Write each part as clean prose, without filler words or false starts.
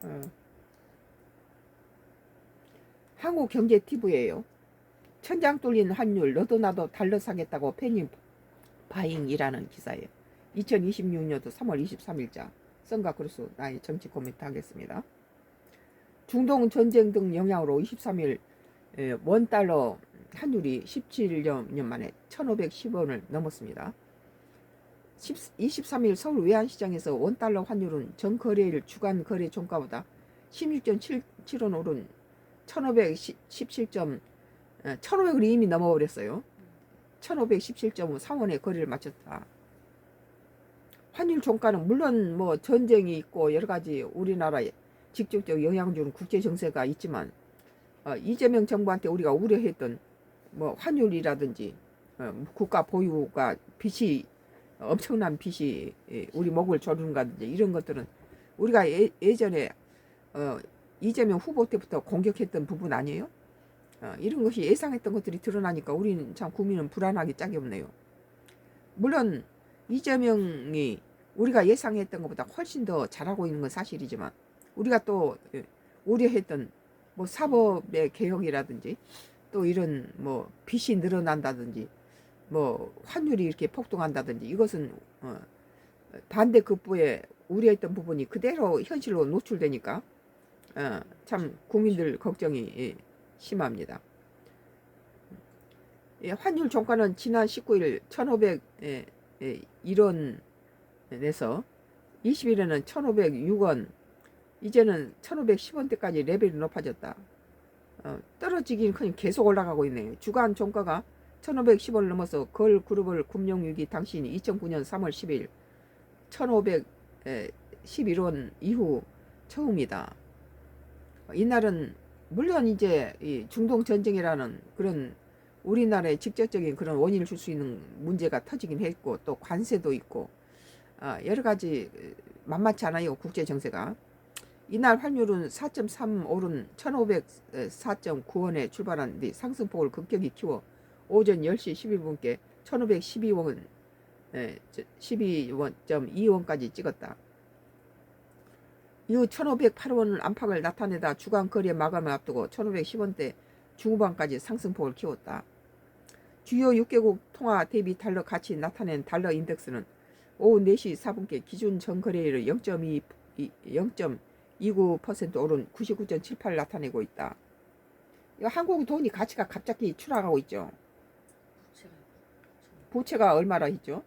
어. 한국경제TV예요. 천장 뚫린 환율 너도 나도 달러 사겠다고 패닉 바잉이라는 기사예요. 2026년도 3월 23일자 선가 그로스 나의 정치 코멘트 하겠습니다. 중동 전쟁 등 영향으로 23일 원달러 환율이 17년 만에 1,510원을 넘었습니다. 23일 서울 외환시장에서 원달러 환율은 전 거래일 주간 거래 종가보다 16.7원 오른 1,517을 이미 넘어버렸어요. 1,517.3원에 거래를 마쳤다. 환율 종가는 물론 뭐 전쟁이 있고 여러 가지 우리나라에 직접적 영향을 주는 국제 정세가 있지만 이재명 정부한테 우리가 우려했던 뭐 환율이라든지 국가 보유가 빚이 엄청난 빚이 우리 목을 조르는가든지 이런 것들은 우리가 예전에 이재명 후보 때부터 공격했던 부분 아니에요? 이런 것이 예상했던 것들이 드러나니까 우리는 참 국민은 불안하기 짝이 없네요. 물론 이재명이 우리가 예상했던 것보다 훨씬 더 잘하고 있는 건 사실이지만 우리가 또 우려했던 뭐 사법의 개혁이라든지 또 이런 뭐 빚이 늘어난다든지 뭐 환율이 이렇게 폭등한다든지 이것은 반대급부에 우려했던 부분이 그대로 현실로 노출되니까 참 국민들 걱정이 심합니다. 환율 종가는 지난 19일 1,501원에서 20일에는 1,506원, 이제는 1,510원대까지 레벨이 높아졌다. 떨어지긴 그냥 계속 올라가고 있네요. 주간 종가가 1,510원을 넘어서 걸그룹을 금융위기 당시 2009년 3월 10일 1,511원 이후 처음이다. 이날은 물론 이제 이 중동 전쟁이라는 그런 우리나라에 직접적인 그런 원인을 줄 수 있는 문제가 터지긴 했고 또 관세도 있고 여러 가지 만만치 않아요. 국제 정세가. 이날 환율은 4.3 오른 1,504.9원에 출발한 뒤 상승폭을 급격히 키워 오전 10시 11분께 1,512원 12.2원까지 찍었다. 이후 1,508원 안팎을 나타내다 주간 거래 마감을 앞두고 1,510원대 중후반까지 상승폭을 키웠다. 주요 6개국 통화 대비 달러 가치 나타낸 달러 인덱스는 오후 4시 4분께 기준 전거래일을 0.29% 오른 99.78 나타내고 있다. 한국 돈이 가치가 갑자기 추락하고 있죠. 부채가 얼마나 있죠?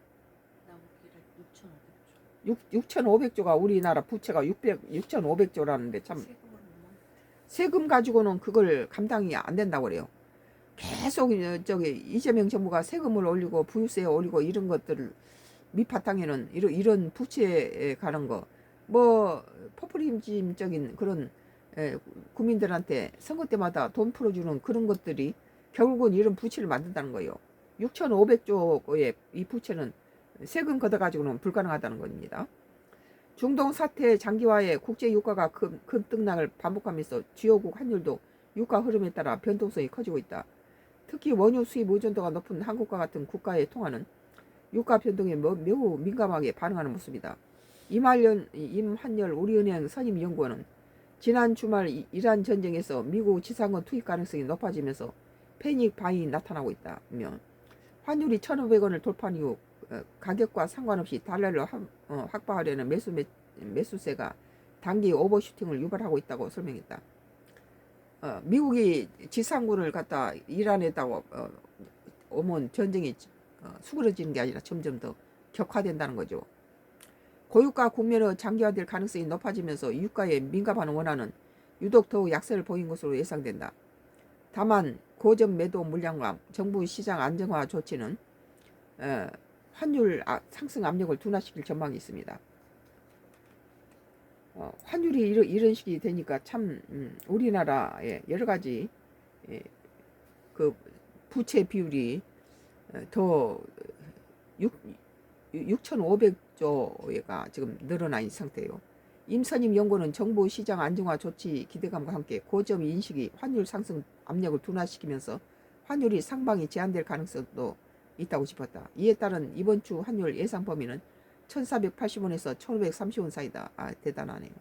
6,500조가 우리나라 부채가 6,500조라는데 참 세금 가지고는 그걸 감당이 안 된다고 그래요. 계속 저기 이재명 정부가 세금을 올리고 부유세 올리고 이런 것들을 밑바탕에는 이런 부채에 가는 거 뭐 포퓰리즘적인 그런 국민들한테 선거 때마다 돈 풀어주는 그런 것들이 결국은 이런 부채를 만든다는 거예요. 6,500조의 이 부채는 세금 걷어가지고는 불가능하다는 겁니다. 중동 사태 장기화에 국제 유가가 급등락을 반복하면서 주요국 환율도 유가 흐름에 따라 변동성이 커지고 있다. 특히 원유 수입 의존도가 높은 한국과 같은 국가의 통화는 유가 변동에 매우 민감하게 반응하는 모습이다. 임한열 우리은행 선임연구원은 지난 주말 이란 전쟁에서 미국 지상군 투입 가능성이 높아지면서 패닉 바잉이 나타나고 있다며 환율이 1,500원을 돌파한 이후 가격과 상관없이 달러를 확보하려는 매수세가 단기 오버슈팅을 유발하고 있다고 설명했다. 미국이 지상군을 갖다 이란에다가 오면 전쟁이 수그러지는 게 아니라 점점 더 격화된다는 거죠. 고유가 국면의 장기화될 가능성이 높아지면서 유가에 민감한 원화는 유독 더욱 약세를 보인 것으로 예상된다. 다만 고점 매도 물량과 정부 시장 안정화 조치는 환율 상승 압력을 둔화시킬 전망이 있습니다. 환율이 이런 식이 되니까 참 우리나라의 여러 가지 그 부채 비율이 더 6,500조가 지금 늘어나 있는 상태예요. 임선임 연구는 정부 시장 안정화 조치 기대감과 함께 고점 인식이 환율 상승 압력을 둔화시키면서 환율이 상방이 제한될 가능성도 있다고 짚었다. 이에 따른 이번 주 환율 예상 범위는 1,480원에서 1,530원 사이다. 대단하네요.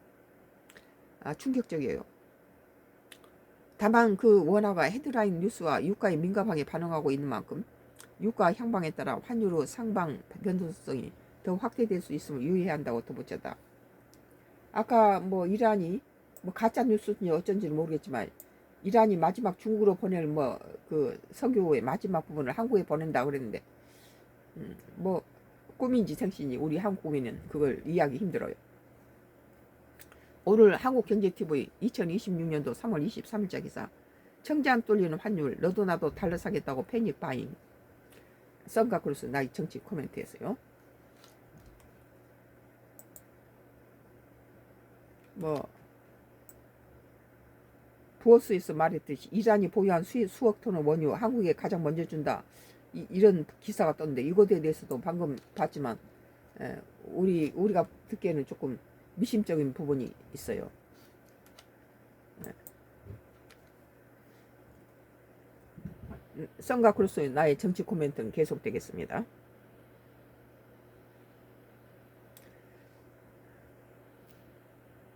충격적이에요. 다만 그 원화가 헤드라인 뉴스와 유가의 민감하게 반응하고 있는 만큼 유가 향방에 따라 환율의 상방 변동성이 더 확대될 수 있음을 유의해야 한다고 덧붙였다. 아까 뭐 이란이 뭐 가짜 뉴스인지 어쩐지는 모르겠지만 이란이 마지막 중국으로 보낼 뭐 그 석유의 마지막 부분을 한국에 보낸다 그랬는데 뭐 꿈인지 생신이 우리 한국 국민은 그걸 이해하기 힘들어요. 오늘 한국경제TV 2026년도 3월 23일자 기사. 청지안 뚫리는 환율 너도 나도 달러 사겠다고 패닉 바잉. 썬가크루스 나이 정치 코멘트에서요. 뭐 부어스에서 말했듯이 이란이 보유한 수억 톤의 원유 한국에 가장 먼저 준다. 이런 기사가 떴는데 이것에 대해서도 방금 봤지만 우리가 듣기에는 조금 미심적인 부분이 있어요. 썬가크루스의 나의 정치 코멘트는 계속되겠습니다.